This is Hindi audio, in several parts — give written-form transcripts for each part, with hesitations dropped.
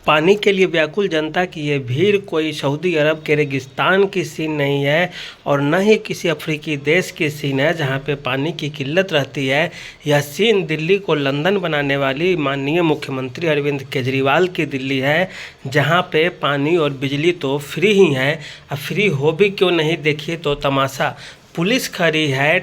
पानी के लिए व्याकुल जनता की ये भीड़ कोई सऊदी अरब के रेगिस्तान की सीन नहीं है और न ही किसी अफ्रीकी देश की सीन है जहाँ पे पानी की किल्लत रहती है। यह सीन दिल्ली को लंदन बनाने वाली माननीय मुख्यमंत्री अरविंद केजरीवाल की दिल्ली है, जहाँ पे पानी और बिजली तो फ्री ही है। अब फ्री हो भी क्यों नहीं, देखिए तो तमाशा। पुलिस खड़ी है,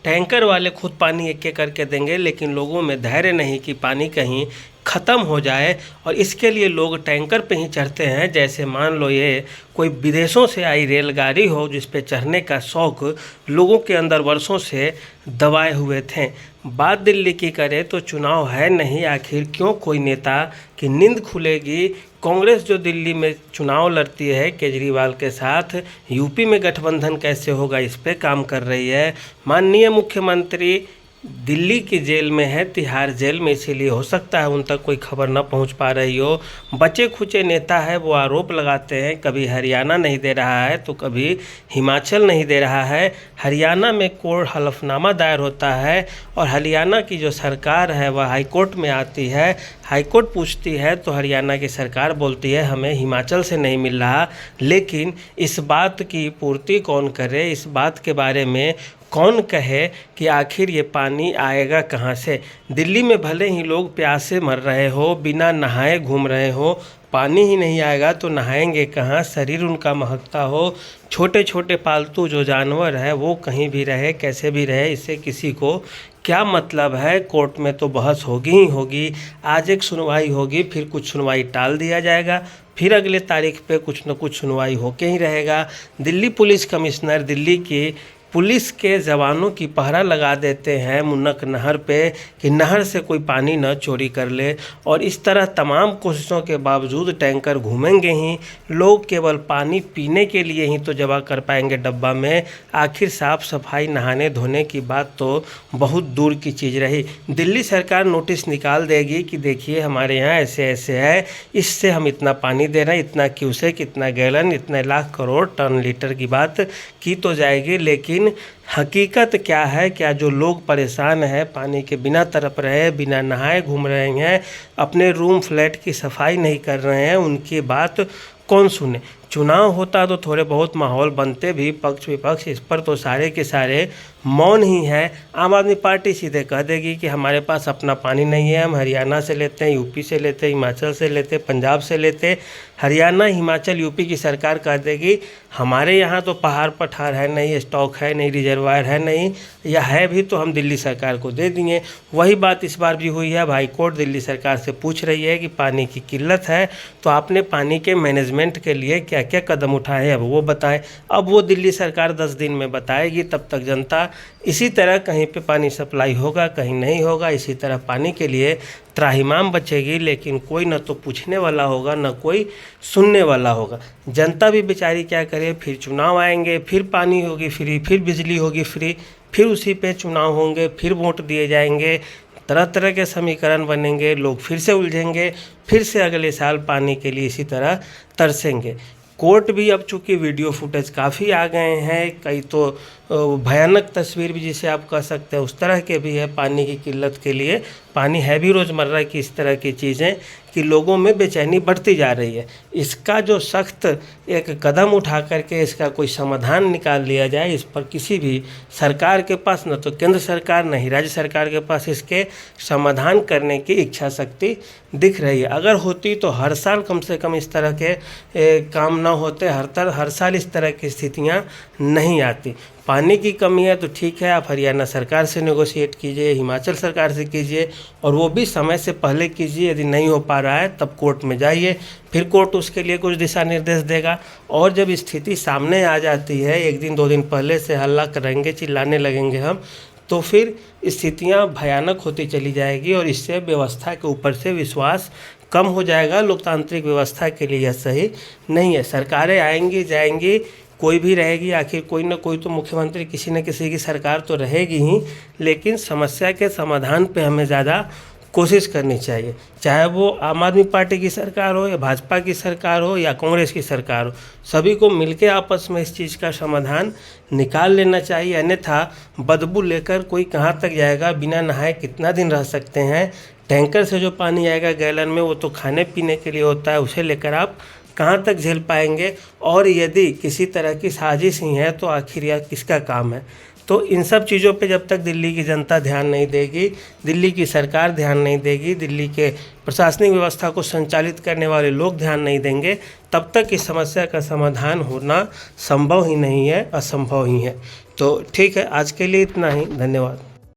टैंकर वाले खुद पानी एक एक करके देंगे, लेकिन लोगों में धैर्य नहीं कि पानी कहीं ख़त्म हो जाए और इसके लिए लोग टैंकर पे ही चढ़ते हैं। जैसे मान लो ये कोई विदेशों से आई रेलगाड़ी हो जिस पे चढ़ने का शौक़ लोगों के अंदर वर्षों से दबाए हुए थे। बात दिल्ली की करें तो चुनाव है नहीं, आखिर क्यों कोई नेता की नींद खुलेगी। कांग्रेस जो दिल्ली में चुनाव लड़ती है केजरीवाल के साथ, यूपी में गठबंधन कैसे होगा इस पे काम कर रही है। माननीय मुख्यमंत्री दिल्ली की जेल में है, तिहाड़ जेल में, इसीलिए हो सकता है उन तक कोई खबर न पहुंच पा रही हो। बचे खुचे नेता है वो आरोप लगाते हैं, कभी हरियाणा नहीं दे रहा है तो कभी हिमाचल नहीं दे रहा है। हरियाणा में कोर्ट हलफनामा दायर होता है और हरियाणा की जो सरकार है वह हाईकोर्ट में आती है। हाईकोर्ट पूछती है तो हरियाणा की सरकार बोलती है हमें हिमाचल से नहीं मिल रहा। लेकिन इस बात की पूर्ति कौन करे, इस बात के बारे में कौन कहे कि आखिर ये पानी आएगा कहाँ से। दिल्ली में भले ही लोग प्यासे मर रहे हो, बिना नहाए घूम रहे हो, पानी ही नहीं आएगा तो नहाएंगे कहाँ, शरीर उनका महकता हो। छोटे छोटे पालतू जो जानवर है वो कहीं भी रहे, कैसे भी रहे, इससे किसी को क्या मतलब है। कोर्ट में तो बहस होगी ही होगी। आज एक सुनवाई होगी, फिर कुछ सुनवाई टाल दिया जाएगा, फिर अगले तारीख पे कुछ न कुछ सुनवाई होके ही रहेगा। दिल्ली पुलिस कमिश्नर दिल्ली की पुलिस के जवानों की पहरा लगा देते हैं मुनक नहर पे कि नहर से कोई पानी न चोरी कर ले, और इस तरह तमाम कोशिशों के बावजूद टैंकर घूमेंगे ही। लोग केवल पानी पीने के लिए ही तो जमा कर पाएंगे डब्बा में, आखिर साफ़ सफाई नहाने धोने की बात तो बहुत दूर की चीज़ रही। दिल्ली सरकार नोटिस निकाल देगी कि देखिए हमारे यहाँ ऐसे ऐसे है, इससे हम इतना पानी दे रहे हैं, इतना क्यूसेक, इतना गैलन, इतने लाख करोड़ टन लीटर की बात की तो जाएगी। लेकिन हकीकत क्या है, क्या जो लोग परेशान हैं, पानी के बिना तड़प रहे हैं, बिना नहाए घूम रहे हैं, अपने रूम फ्लैट की सफाई नहीं कर रहे हैं, उनकी बात कौन सुने। चुनाव होता तो थोड़े बहुत माहौल बनते भी, पक्ष विपक्ष, इस पर तो सारे के सारे मौन ही है। आम आदमी पार्टी सीधे कह देगी कि हमारे पास अपना पानी नहीं है, हम हरियाणा से लेते हैं, यूपी से लेते हैं, हिमाचल से लेते हैं, पंजाब से लेते। हरियाणा, हिमाचल, यूपी की सरकार कह देगी हमारे यहाँ तो पहाड़ पठार है नहीं, स्टॉक है नहीं, रिजर्वायर है नहीं, या है भी तो हम दिल्ली सरकार को दे दिए। वही बात इस बार भी हुई है। अब हाईकोर्ट दिल्ली सरकार से पूछ रही है कि पानी की किल्लत है तो आपने पानी के मैनेजमेंट के लिए क्या क्या कदम उठाए हैं, अब वो बताएं। अब वो दिल्ली सरकार 10 दिन में बताएगी, तब तक जनता इसी तरह कहीं पे पानी सप्लाई होगा, कहीं नहीं होगा, इसी तरह पानी के लिए त्राहिमाम बचेगी। लेकिन कोई न तो पूछने वाला होगा, न कोई सुनने वाला होगा। जनता भी बेचारी क्या करे, फिर चुनाव आएंगे, फिर पानी होगी फ्री, फिर बिजली होगी फ्री, फिर उसी पे चुनाव होंगे, फिर वोट दिए जाएंगे, तरह तरह के समीकरण बनेंगे, लोग फिर से उलझेंगे, फिर से अगले साल पानी के लिए इसी तरह तरसेंगे। कोर्ट भी अब चूँकि वीडियो फुटेज काफ़ी आ गए हैं, कई तो भयानक तस्वीर भी जिसे आप कह सकते हैं उस तरह के भी है पानी की किल्लत के लिए। पानी है भी रोज़मर्रा की इस तरह की चीज़ें कि लोगों में बेचैनी बढ़ती जा रही है। इसका जो सख्त एक कदम उठा करके इसका कोई समाधान निकाल लिया जाए, इस पर किसी भी सरकार के पास, न तो केंद्र सरकार न ही राज्य सरकार के पास इसके समाधान करने की इच्छा शक्ति दिख रही है। अगर होती तो हर साल कम से कम इस तरह के काम न होते, हर साल इस तरह की स्थितियाँ नहीं आती। पानी की कमी है तो ठीक है, आप हरियाणा सरकार से नेगोशिएट कीजिए, हिमाचल सरकार से कीजिए, और वो भी समय से पहले कीजिए। यदि नहीं हो पा रहा है तब कोर्ट में जाइए, फिर कोर्ट उसके लिए कुछ दिशा निर्देश देगा। और जब स्थिति सामने आ जाती है, 1 दिन 2 दिन पहले से हल्ला करेंगे, चिल्लाने लगेंगे हम, तो फिर स्थितियाँ भयानक होती चली जाएगी और इससे व्यवस्था के ऊपर से विश्वास कम हो जाएगा। लोकतांत्रिक व्यवस्था के लिए यह सही नहीं है। सरकारें आएंगी जाएंगी, कोई भी रहेगी, आखिर कोई ना कोई तो मुख्यमंत्री, किसी न किसी की सरकार तो रहेगी ही, लेकिन समस्या के समाधान पे हमें ज़्यादा कोशिश करनी चाहिए। चाहे वो आम आदमी पार्टी की सरकार हो, या भाजपा की सरकार हो, या कांग्रेस की सरकार हो, सभी को मिलके आपस में इस चीज़ का समाधान निकाल लेना चाहिए। अन्यथा बदबू लेकर कोई कहाँ तक जाएगा, बिना नहाए कितना दिन रह सकते हैं। टैंकर से जो पानी आएगा गैलन में, वो तो खाने पीने के लिए होता है, उसे लेकर आप कहाँ तक झेल पाएंगे। और यदि किसी तरह की साजिश ही है तो आखिर यह किसका काम है। तो इन सब चीज़ों पे जब तक दिल्ली की जनता ध्यान नहीं देगी, दिल्ली की सरकार ध्यान नहीं देगी, दिल्ली के प्रशासनिक व्यवस्था को संचालित करने वाले लोग ध्यान नहीं देंगे, तब तक इस समस्या का समाधान होना संभव ही नहीं है, असंभव ही है। तो ठीक है, आज के लिए इतना ही। धन्यवाद।